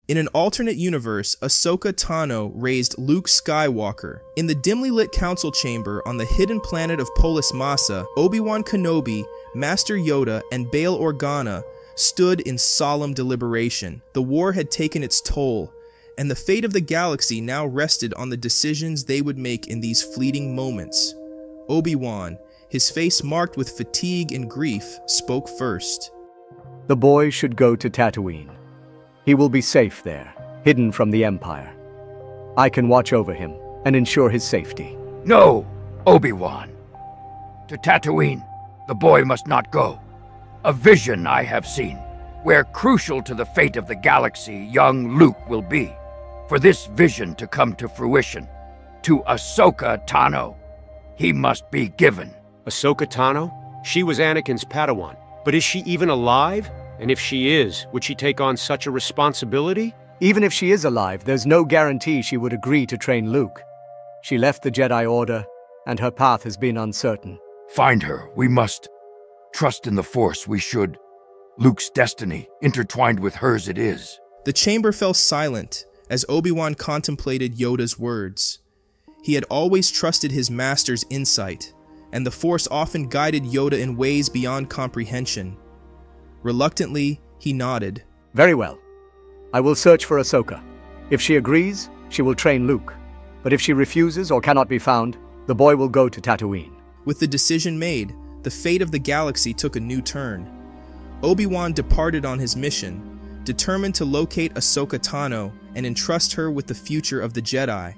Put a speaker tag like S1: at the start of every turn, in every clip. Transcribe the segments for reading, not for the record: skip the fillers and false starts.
S1: In an alternate universe, Ahsoka Tano raised Luke Skywalker. In the dimly lit council chamber on the hidden planet of Polis Massa, Obi-Wan Kenobi, Master Yoda, and Bail Organa stood in solemn deliberation. The war had taken its toll, and the fate of the galaxy now rested on the decisions they would make in these fleeting moments. Obi-Wan, his face marked with fatigue and grief, spoke first.
S2: The boy should go to Tatooine. He will be safe there, hidden from the Empire. I can watch over him and ensure his safety.
S3: No, Obi-Wan. To Tatooine, the boy must not go. A vision I have seen, where crucial to the fate of the galaxy young Luke will be. For this vision to come to fruition, to Ahsoka Tano, he must be given.
S4: Ahsoka Tano? She was Anakin's Padawan. But is she even alive? And if she is, would she take on such a responsibility?
S2: Even if she is alive, there's no guarantee she would agree to train Luke. She left the Jedi Order, and her path has been uncertain.
S3: Find her. We must. Trust in the Force, we should. Luke's destiny, intertwined with hers it is.
S1: The chamber fell silent as Obi-Wan contemplated Yoda's words. He had always trusted his master's insight, and the Force often guided Yoda in ways beyond comprehension. Reluctantly, he nodded.
S2: Very well. I will search for Ahsoka. If she agrees, she will train Luke. But if she refuses or cannot be found, the boy will go to Tatooine.
S1: With the decision made, the fate of the galaxy took a new turn. Obi-Wan departed on his mission, determined to locate Ahsoka Tano and entrust her with the future of the Jedi.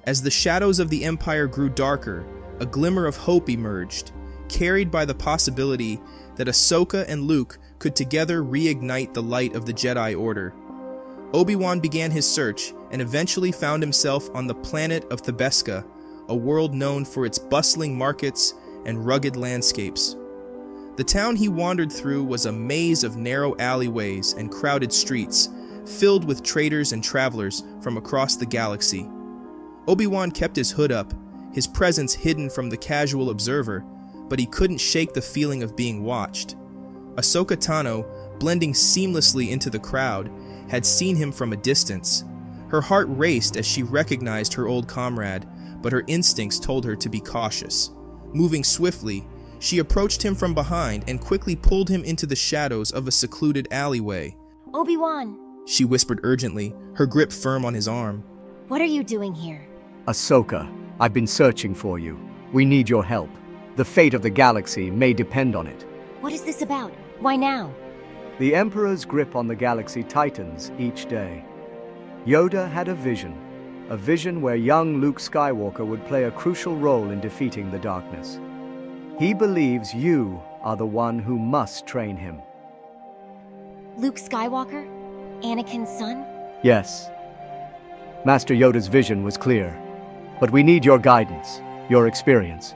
S1: As the shadows of the Empire grew darker, a glimmer of hope emerged, carried by the possibility that Ahsoka and Luke could together reignite the light of the Jedi Order. Obi-Wan began his search and eventually found himself on the planet of Thebeska, a world known for its bustling markets and rugged landscapes. The town he wandered through was a maze of narrow alleyways and crowded streets, filled with traders and travelers from across the galaxy. Obi-Wan kept his hood up, his presence hidden from the casual observer, but he couldn't shake the feeling of being watched. Ahsoka Tano, blending seamlessly into the crowd, had seen him from a distance. Her heart raced as she recognized her old comrade, but her instincts told her to be cautious. Moving swiftly, she approached him from behind and quickly pulled him into the shadows of a secluded alleyway.
S5: Obi-Wan,
S1: She whispered urgently, her grip firm on his arm.
S5: what are you doing here?
S2: Ahsoka, I've been searching for you. We need your help. The fate of the galaxy may depend on it.
S5: What is this about? Why now?
S2: The Emperor's grip on the galaxy tightens each day. Yoda had a vision where young Luke Skywalker would play a crucial role in defeating the darkness. He believes you are the one who must train him.
S5: Luke Skywalker? Anakin's son?
S2: Yes. Master Yoda's vision was clear, but we need your guidance, your experience.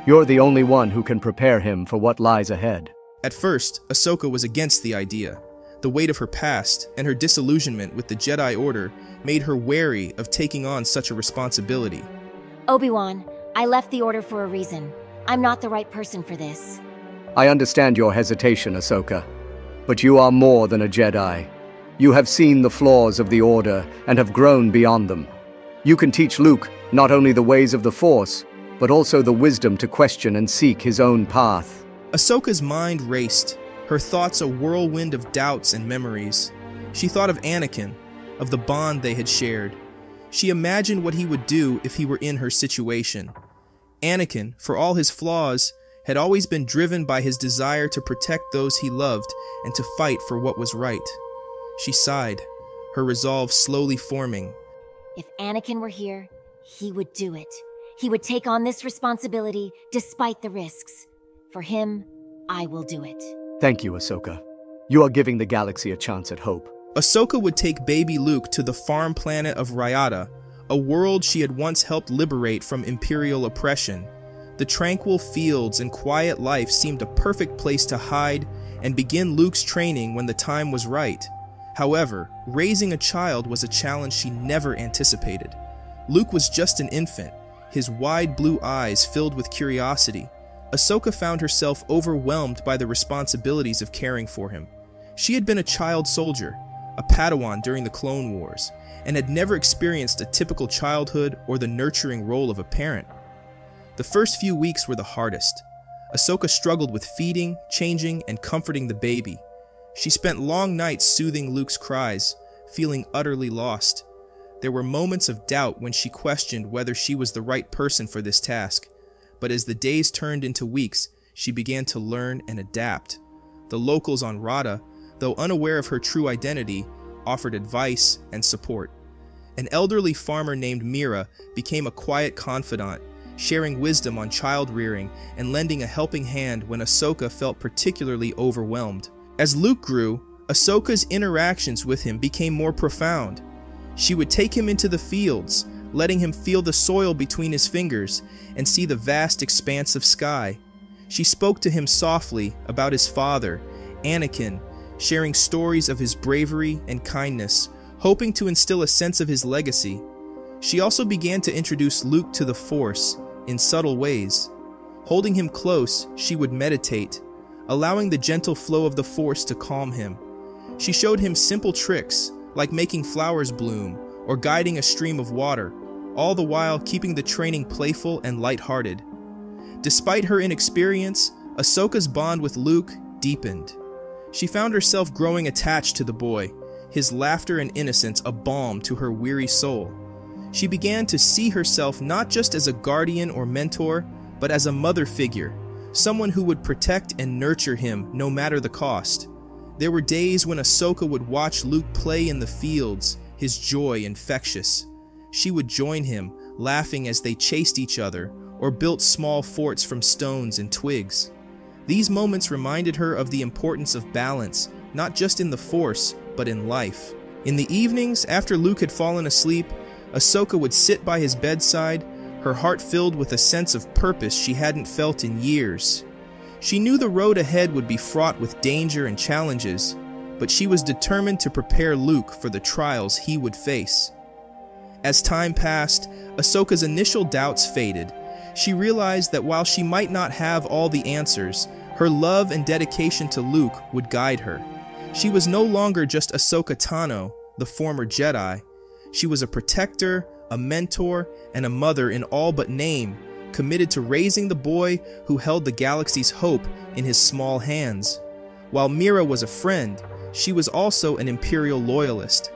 S2: You're the only one who can prepare him for what lies ahead.
S1: At first, Ahsoka was against the idea. The weight of her past and her disillusionment with the Jedi Order made her wary of taking on such a responsibility.
S5: Obi-Wan, I left the Order for a reason. I'm not the right person for this.
S2: I understand your hesitation, Ahsoka, but you are more than a Jedi. You have seen the flaws of the Order and have grown beyond them. You can teach Luke not only the ways of the Force, but also the wisdom to question and seek his own path.
S1: Ahsoka's mind raced, her thoughts a whirlwind of doubts and memories. She thought of Anakin, of the bond they had shared. She imagined what he would do if he were in her situation. Anakin, for all his flaws, had always been driven by his desire to protect those he loved and to fight for what was right. She sighed, her resolve slowly forming.
S5: If Anakin were here, he would do it. He would take on this responsibility despite the risks. For him, I will do it.
S2: Thank you, Ahsoka. You are giving the galaxy a chance at hope.
S1: Ahsoka would take baby Luke to the farm planet of Ryata, a world she had once helped liberate from Imperial oppression. The tranquil fields and quiet life seemed a perfect place to hide and begin Luke's training when the time was right. However, raising a child was a challenge she never anticipated. Luke was just an infant, his wide blue eyes filled with curiosity. Ahsoka found herself overwhelmed by the responsibilities of caring for him. She had been a child soldier, a Padawan during the Clone Wars, and had never experienced a typical childhood or the nurturing role of a parent. The first few weeks were the hardest. Ahsoka struggled with feeding, changing, and comforting the baby. She spent long nights soothing Luke's cries, feeling utterly lost. There were moments of doubt when she questioned whether she was the right person for this task, but as the days turned into weeks, she began to learn and adapt. The locals on Rada, though unaware of her true identity, offered advice and support. An elderly farmer named Mira became a quiet confidant, sharing wisdom on child rearing and lending a helping hand when Ahsoka felt particularly overwhelmed. As Luke grew, Ahsoka's interactions with him became more profound. She would take him into the fields, letting him feel the soil between his fingers and see the vast expanse of sky. She spoke to him softly about his father, Anakin, sharing stories of his bravery and kindness, hoping to instill a sense of his legacy. She also began to introduce Luke to the Force in subtle ways. Holding him close, she would meditate, allowing the gentle flow of the Force to calm him. She showed him simple tricks, like making flowers bloom or guiding a stream of water, all the while keeping the training playful and lighthearted. Despite her inexperience, Ahsoka's bond with Luke deepened. She found herself growing attached to the boy, his laughter and innocence a balm to her weary soul. She began to see herself not just as a guardian or mentor, but as a mother figure, someone who would protect and nurture him no matter the cost. There were days when Ahsoka would watch Luke play in the fields, his joy infectious. She would join him, laughing as they chased each other or built small forts from stones and twigs. These moments reminded her of the importance of balance, not just in the Force, but in life. In the evenings, after Luke had fallen asleep, Ahsoka would sit by his bedside, her heart filled with a sense of purpose she hadn't felt in years. She knew the road ahead would be fraught with danger and challenges, but she was determined to prepare Luke for the trials he would face. As time passed, Ahsoka's initial doubts faded. She realized that while she might not have all the answers, her love and dedication to Luke would guide her. She was no longer just Ahsoka Tano, the former Jedi. She was a protector, a mentor, and a mother in all but name, committed to raising the boy who held the galaxy's hope in his small hands. While Mira was a friend, she was also an Imperial loyalist.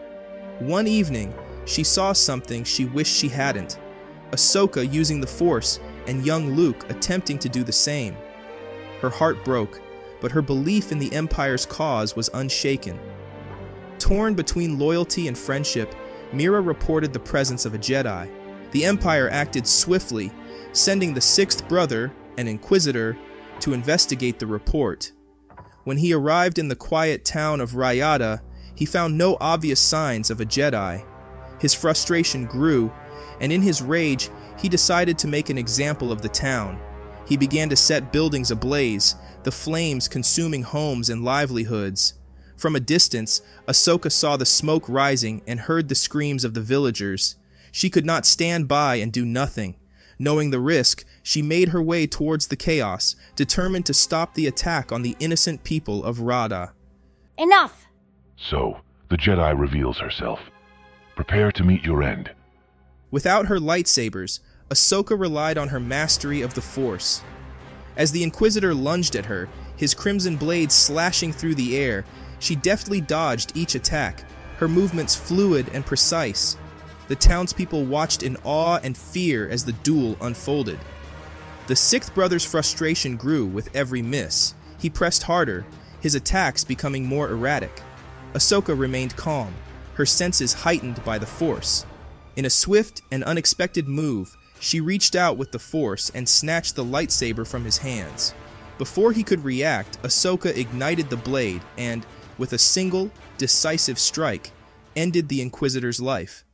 S1: One evening, she saw something she wished she hadn't: Ahsoka using the Force and young Luke attempting to do the same. Her heart broke, but her belief in the Empire's cause was unshaken. Torn between loyalty and friendship, Mira reported the presence of a Jedi. The Empire acted swiftly, sending the sixth brother, an Inquisitor, to investigate the report. When he arrived in the quiet town of Rayada, he found no obvious signs of a Jedi. His frustration grew, and in his rage, he decided to make an example of the town. He began to set buildings ablaze, the flames consuming homes and livelihoods. From a distance, Ahsoka saw the smoke rising and heard the screams of the villagers. She could not stand by and do nothing. Knowing the risk, she made her way towards the chaos, determined to stop the attack on the innocent people of Rada.
S5: Enough!
S6: So, the Jedi reveals herself. Prepare to meet your end.
S1: Without her lightsabers, Ahsoka relied on her mastery of the Force. As the Inquisitor lunged at her, his crimson blade slashing through the air, she deftly dodged each attack, her movements fluid and precise. The townspeople watched in awe and fear as the duel unfolded. The sixth brother's frustration grew with every miss. He pressed harder, his attacks becoming more erratic. Ahsoka remained calm, her senses heightened by the Force. In a swift and unexpected move, she reached out with the Force and snatched the lightsaber from his hands. Before he could react, Ahsoka ignited the blade and, with a single, decisive strike, ended the Inquisitor's life.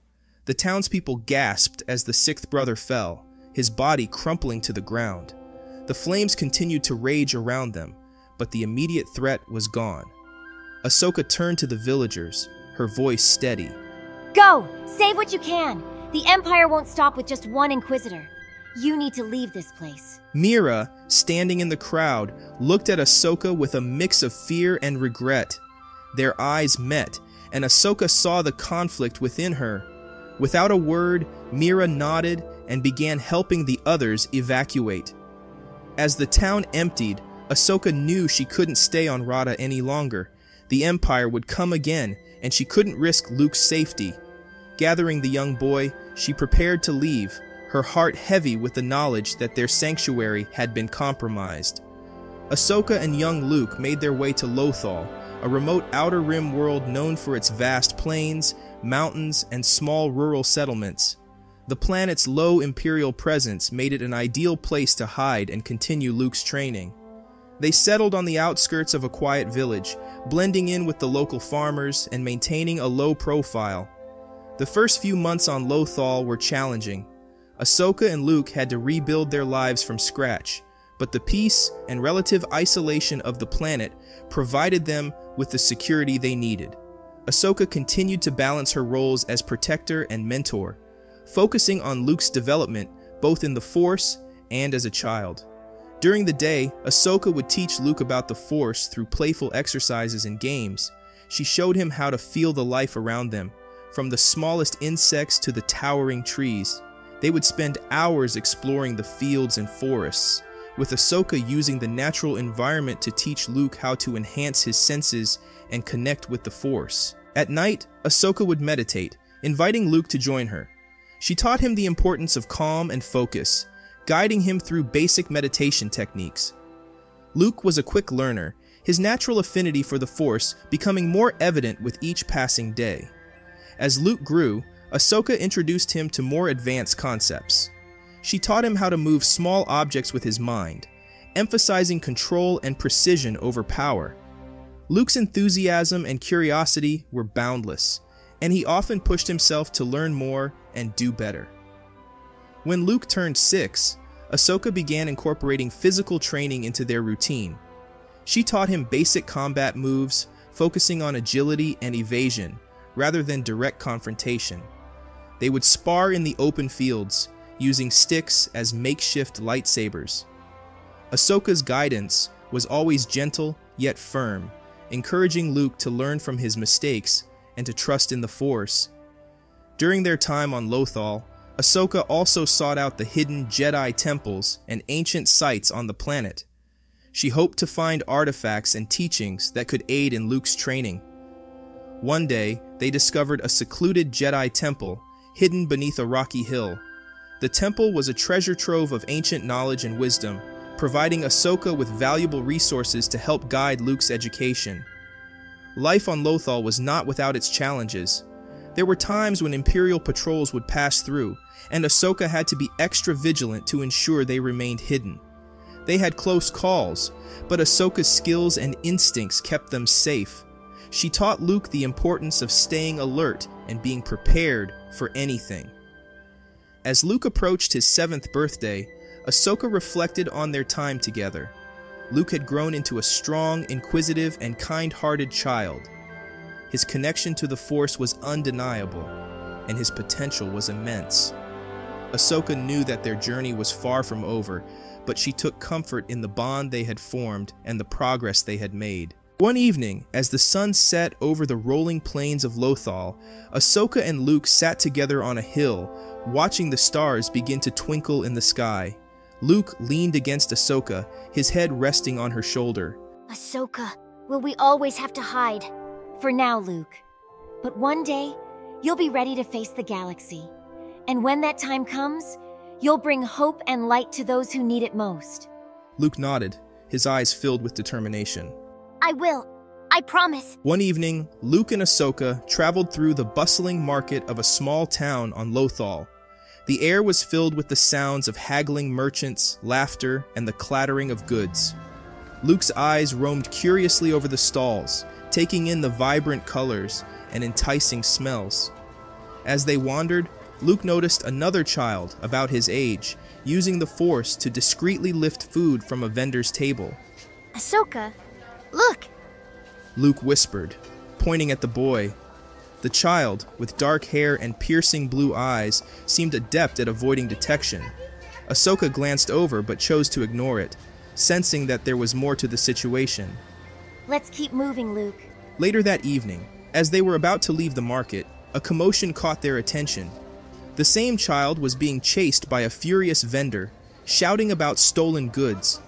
S1: The townspeople gasped as the sixth brother fell, his body crumpling to the ground. The flames continued to rage around them, but the immediate threat was gone. Ahsoka turned to the villagers, her voice steady.
S5: Go! Save what you can! The Empire won't stop with just one Inquisitor. You need to leave this place.
S1: Mira, standing in the crowd, looked at Ahsoka with a mix of fear and regret. Their eyes met, and Ahsoka saw the conflict within her. Without a word, Mira nodded and began helping the others evacuate. As the town emptied, Ahsoka knew she couldn't stay on Rada any longer. The Empire would come again, and she couldn't risk Luke's safety. Gathering the young boy, she prepared to leave, her heart heavy with the knowledge that their sanctuary had been compromised. Ahsoka and young Luke made their way to Lothal, a remote outer rim world known for its vast plains, mountains, and small rural settlements. The planet's low Imperial presence made it an ideal place to hide and continue Luke's training. They settled on the outskirts of a quiet village, blending in with the local farmers and maintaining a low profile. The first few months on Lothal were challenging. Ahsoka and Luke had to rebuild their lives from scratch, but the peace and relative isolation of the planet provided them with the security they needed. Ahsoka continued to balance her roles as protector and mentor, focusing on Luke's development both in the Force and as a child. During the day, Ahsoka would teach Luke about the Force through playful exercises and games. She showed him how to feel the life around them, from the smallest insects to the towering trees. They would spend hours exploring the fields and forests, with Ahsoka using the natural environment to teach Luke how to enhance his senses and connect with the Force. At night, Ahsoka would meditate, inviting Luke to join her. She taught him the importance of calm and focus, guiding him through basic meditation techniques. Luke was a quick learner, his natural affinity for the Force becoming more evident with each passing day. As Luke grew, Ahsoka introduced him to more advanced concepts. She taught him how to move small objects with his mind, emphasizing control and precision over power. Luke's enthusiasm and curiosity were boundless, and he often pushed himself to learn more and do better. When Luke turned 6, Ahsoka began incorporating physical training into their routine. She taught him basic combat moves, focusing on agility and evasion, rather than direct confrontation. They would spar in the open fields, using sticks as makeshift lightsabers. Ahsoka's guidance was always gentle yet firm, encouraging Luke to learn from his mistakes and to trust in the Force. During their time on Lothal, Ahsoka also sought out the hidden Jedi temples and ancient sites on the planet. She hoped to find artifacts and teachings that could aid in Luke's training. One day, they discovered a secluded Jedi temple hidden beneath a rocky hill. The temple was a treasure trove of ancient knowledge and wisdom, providing Ahsoka with valuable resources to help guide Luke's education. Life on Lothal was not without its challenges. There were times when Imperial patrols would pass through, and Ahsoka had to be extra vigilant to ensure they remained hidden. They had close calls, but Ahsoka's skills and instincts kept them safe. She taught Luke the importance of staying alert and being prepared for anything. As Luke approached his 7th birthday, Ahsoka reflected on their time together. Luke had grown into a strong, inquisitive, and kind-hearted child. His connection to the Force was undeniable, and his potential was immense. Ahsoka knew that their journey was far from over, but she took comfort in the bond they had formed and the progress they had made. One evening, as the sun set over the rolling plains of Lothal, Ahsoka and Luke sat together on a hill, watching the stars begin to twinkle in the sky. Luke leaned against Ahsoka, his head resting on her shoulder.
S5: Ahsoka, will we always have to hide? For now, Luke. But one day, you'll be ready to face the galaxy. And when that time comes, you'll bring hope and light to those who need it most.
S1: Luke nodded, his eyes filled with determination.
S5: I will. I promise.
S1: One evening, Luke and Ahsoka traveled through the bustling market of a small town on Lothal. The air was filled with the sounds of haggling merchants, laughter, and the clattering of goods. Luke's eyes roamed curiously over the stalls, taking in the vibrant colors and enticing smells. As they wandered, Luke noticed another child about his age, using the Force to discreetly lift food from a vendor's table.
S5: Ahsoka, look!
S1: Luke whispered, pointing at the boy. The child, with dark hair and piercing blue eyes, seemed adept at avoiding detection. Ahsoka glanced over but chose to ignore it, sensing that there was more to the situation.
S5: Let's keep moving, Luke.
S1: Later that evening, As they were about to leave the market, a commotion caught their attention. The same child was being chased by a furious vendor, shouting about stolen goods.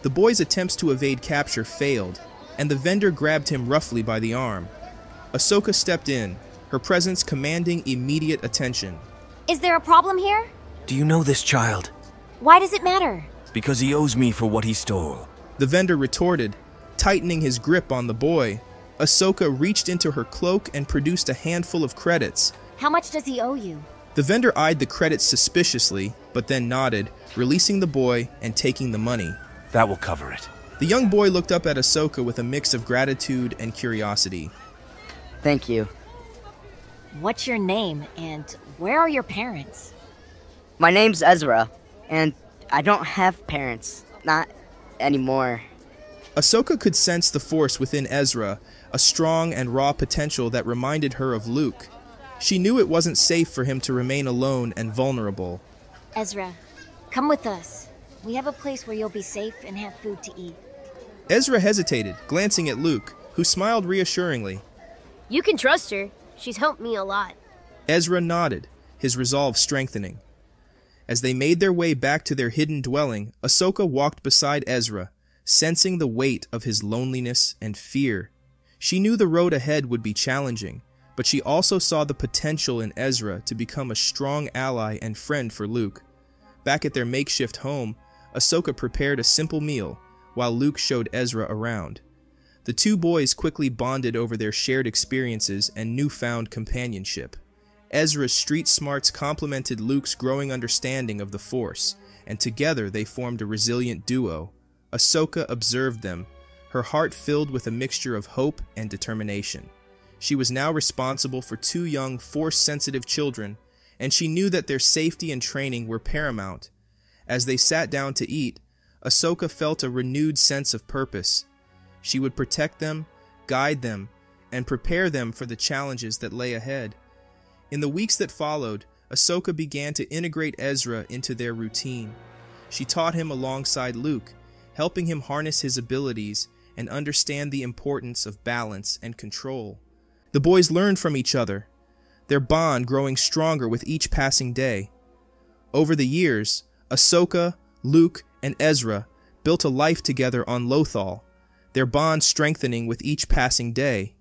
S1: The boy's attempts to evade capture failed, and the vendor grabbed him roughly by the arm. Ahsoka stepped in, her presence commanding immediate attention.
S5: Is there a problem here?
S7: Do you know this child?
S5: Why does it matter?
S7: Because he owes me for what he stole.
S1: The vendor retorted, tightening his grip on the boy. Ahsoka reached into her cloak and produced a handful of credits.
S5: How much does he owe you?
S1: The vendor eyed the credits suspiciously, but then nodded, releasing the boy and taking the money.
S7: That will cover it.
S1: The young boy looked up at Ahsoka with a mix of gratitude and curiosity.
S8: Thank you.
S5: What's your name, and where are your parents?
S8: My name's Ezra, and I don't have parents. Not anymore.
S1: Ahsoka could sense the force within Ezra, a strong and raw potential that reminded her of Luke. She knew it wasn't safe for him to remain alone and vulnerable.
S5: Ezra, come with us. We have a place where you'll be safe and have food to eat.
S1: Ezra hesitated, glancing at Luke, who smiled reassuringly.
S9: You can trust her. She's helped me a lot.
S1: Ezra nodded, his resolve strengthening. As they made their way back to their hidden dwelling, Ahsoka walked beside Ezra, sensing the weight of his loneliness and fear. She knew the road ahead would be challenging, but she also saw the potential in Ezra to become a strong ally and friend for Luke. Back at their makeshift home, Ahsoka prepared a simple meal, while Luke showed Ezra around. The two boys quickly bonded over their shared experiences and newfound companionship. Ezra's street smarts complemented Luke's growing understanding of the Force, and together they formed a resilient duo. Ahsoka observed them, her heart filled with a mixture of hope and determination. She was now responsible for two young, Force-sensitive children, and she knew that their safety and training were paramount. As they sat down to eat, Ahsoka felt a renewed sense of purpose. She would protect them, guide them, and prepare them for the challenges that lay ahead. In the weeks that followed, Ahsoka began to integrate Ezra into their routine. She taught him alongside Luke, helping him harness his abilities and understand the importance of balance and control. The boys learned from each other, their bond growing stronger with each passing day. Over the years, Ahsoka, Luke, and Ezra built a life together on Lothal, their bond strengthening with each passing day.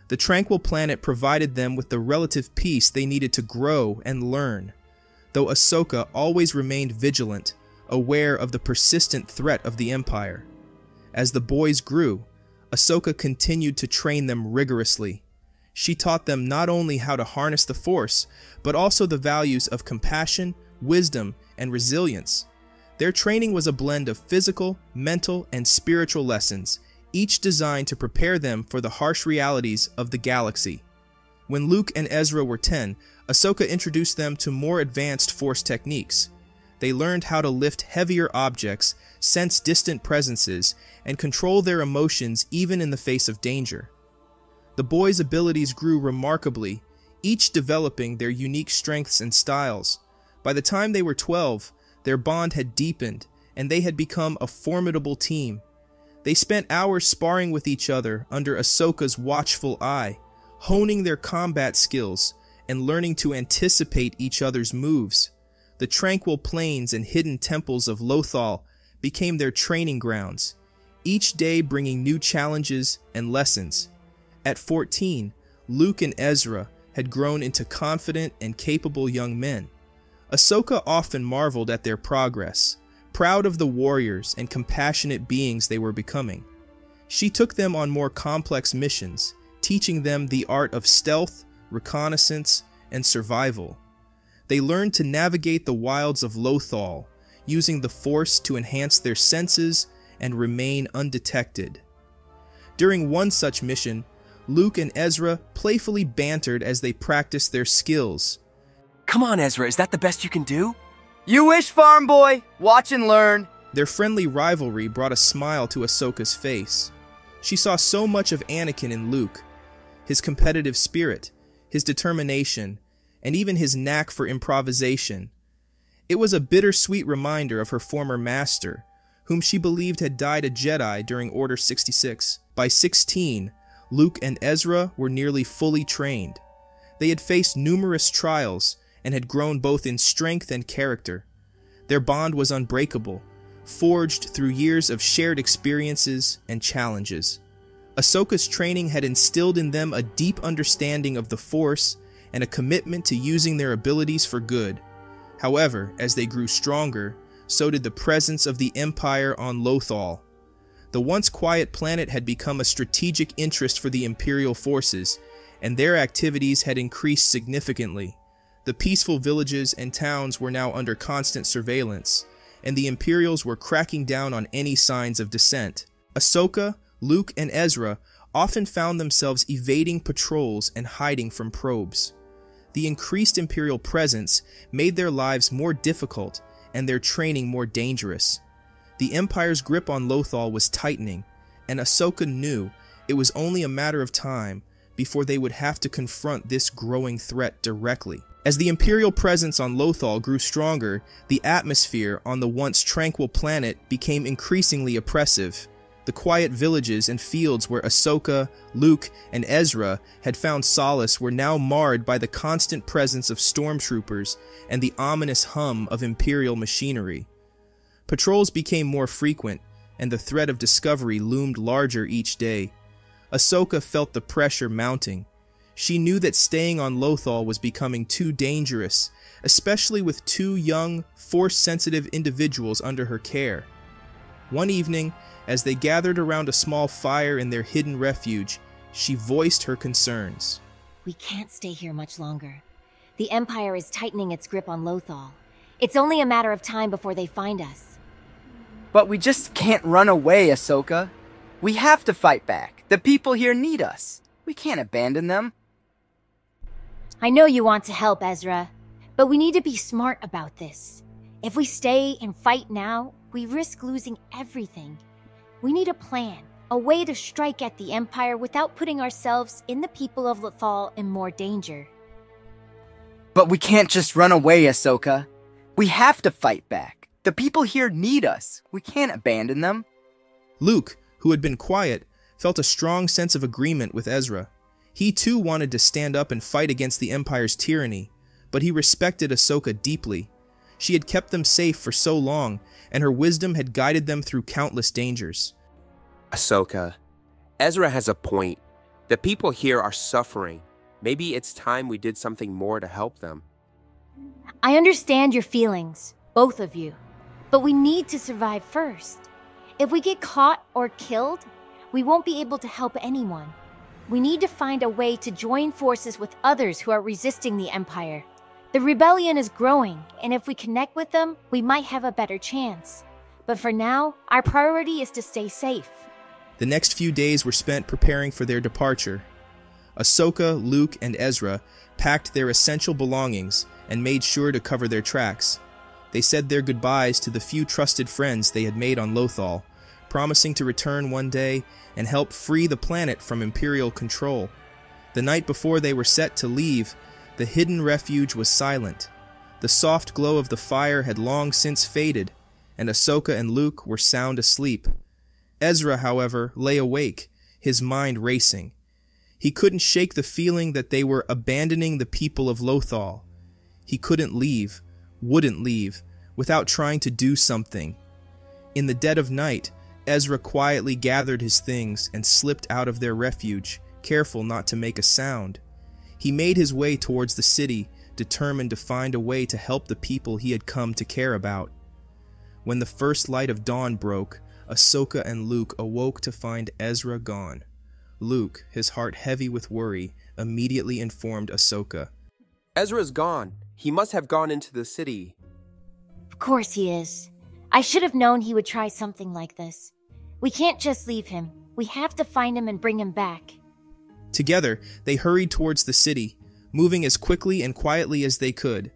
S1: The tranquil planet provided them with the relative peace they needed to grow and learn, though Ahsoka always remained vigilant, aware of the persistent threat of the Empire. As the boys grew, Ahsoka continued to train them rigorously. She taught them not only how to harness the Force, but also the values of compassion, wisdom, and resilience. Their training was a blend of physical, mental, and spiritual lessons, each designed to prepare them for the harsh realities of the galaxy. When Luke and Ezra were 10, Ahsoka introduced them to more advanced Force techniques. They learned how to lift heavier objects, sense distant presences, and control their emotions even in the face of danger. The boys' abilities grew remarkably, each developing their unique strengths and styles. By the time they were 12, their bond had deepened, and they had become a formidable team. They spent hours sparring with each other under Ahsoka's watchful eye, honing their combat skills and learning to anticipate each other's moves. The tranquil plains and hidden temples of Lothal became their training grounds, each day bringing new challenges and lessons. At 14, Luke and Ezra had grown into confident and capable young men. Ahsoka often marveled at their progress, proud of the warriors and compassionate beings they were becoming. She took them on more complex missions, teaching them the art of stealth, reconnaissance, and survival. They learned to navigate the wilds of Lothal, using the Force to enhance their senses and remain undetected. During one such mission, Luke and Ezra playfully bantered as they practiced their skills.
S7: Come on, Ezra, is that the best you can do?
S8: You wish, farm boy. Watch and learn.
S1: Their friendly rivalry brought a smile to Ahsoka's face. She saw so much of Anakin in Luke, his competitive spirit, his determination, and even his knack for improvisation. It was a bittersweet reminder of her former master, whom she believed had died a Jedi during Order 66. By 16, Luke and Ezra were nearly fully trained. They had faced numerous trials and had grown both in strength and character. Their bond was unbreakable, forged through years of shared experiences and challenges. Ahsoka's training had instilled in them a deep understanding of the Force and a commitment to using their abilities for good. However, as they grew stronger, so did the presence of the Empire on Lothal. The once quiet planet had become a strategic interest for the Imperial forces, and their activities had increased significantly. The peaceful villages and towns were now under constant surveillance, and the Imperials were cracking down on any signs of dissent. Ahsoka, Luke, and Ezra often found themselves evading patrols and hiding from probes. The increased Imperial presence made their lives more difficult and their training more dangerous. The Empire's grip on Lothal was tightening, and Ahsoka knew it was only a matter of time before they would have to confront this growing threat directly. As the Imperial presence on Lothal grew stronger, the atmosphere on the once tranquil planet became increasingly oppressive. The quiet villages and fields where Ahsoka, Luke, and Ezra had found solace were now marred by the constant presence of stormtroopers and the ominous hum of Imperial machinery. Patrols became more frequent, and the threat of discovery loomed larger each day. Ahsoka felt the pressure mounting. She knew that staying on Lothal was becoming too dangerous, especially with two young, Force-sensitive individuals under her care. One evening, as they gathered around a small fire in their hidden refuge, she voiced her concerns.
S5: We can't stay here much longer. The Empire is tightening its grip on Lothal. It's only a matter of time before they find us.
S10: But we just can't run away, Ahsoka. We have to fight back. The people here need us. We can't abandon them.
S5: I know you want to help, Ezra, but we need to be smart about this. If we stay and fight now, we risk losing everything. We need a plan, a way to strike at the Empire without putting ourselves and the people of Lothal in more danger.
S10: But we can't just run away, Ahsoka. We have to fight back. The people here need us. We can't abandon them.
S1: Luke, who had been quiet, felt a strong sense of agreement with Ezra. He too wanted to stand up and fight against the Empire's tyranny, but he respected Ahsoka deeply. She had kept them safe for so long, and her wisdom had guided them through countless dangers.
S11: Ahsoka, Ezra has a point. The people here are suffering. Maybe it's time we did something more to help them.
S5: I understand your feelings, both of you, but we need to survive first. If we get caught or killed, we won't be able to help anyone. We need to find a way to join forces with others who are resisting the Empire. The rebellion is growing, and if we connect with them, we might have a better chance. But for now, our priority is to stay safe.
S1: The next few days were spent preparing for their departure. Ahsoka, Luke, and Ezra packed their essential belongings and made sure to cover their tracks. They said their goodbyes to the few trusted friends they had made on Lothal, promising to return one day and help free the planet from Imperial control. The night before they were set to leave, the hidden refuge was silent. The soft glow of the fire had long since faded, and Ahsoka and Luke were sound asleep. Ezra, however, lay awake, his mind racing. He couldn't shake the feeling that they were abandoning the people of Lothal. He couldn't leave, wouldn't leave, without trying to do something. In the dead of night, Ezra quietly gathered his things and slipped out of their refuge, careful not to make a sound. He made his way towards the city, determined to find a way to help the people he had come to care about. When the first light of dawn broke, Ahsoka and Luke awoke to find Ezra gone. Luke, his heart heavy with worry, immediately informed Ahsoka.
S11: Ezra's gone. He must have gone into the city.
S5: Of course he is. I should have known he would try something like this. We can't just leave him. We have to find him and bring him back.
S1: Together, they hurried towards the city, moving as quickly and quietly as they could.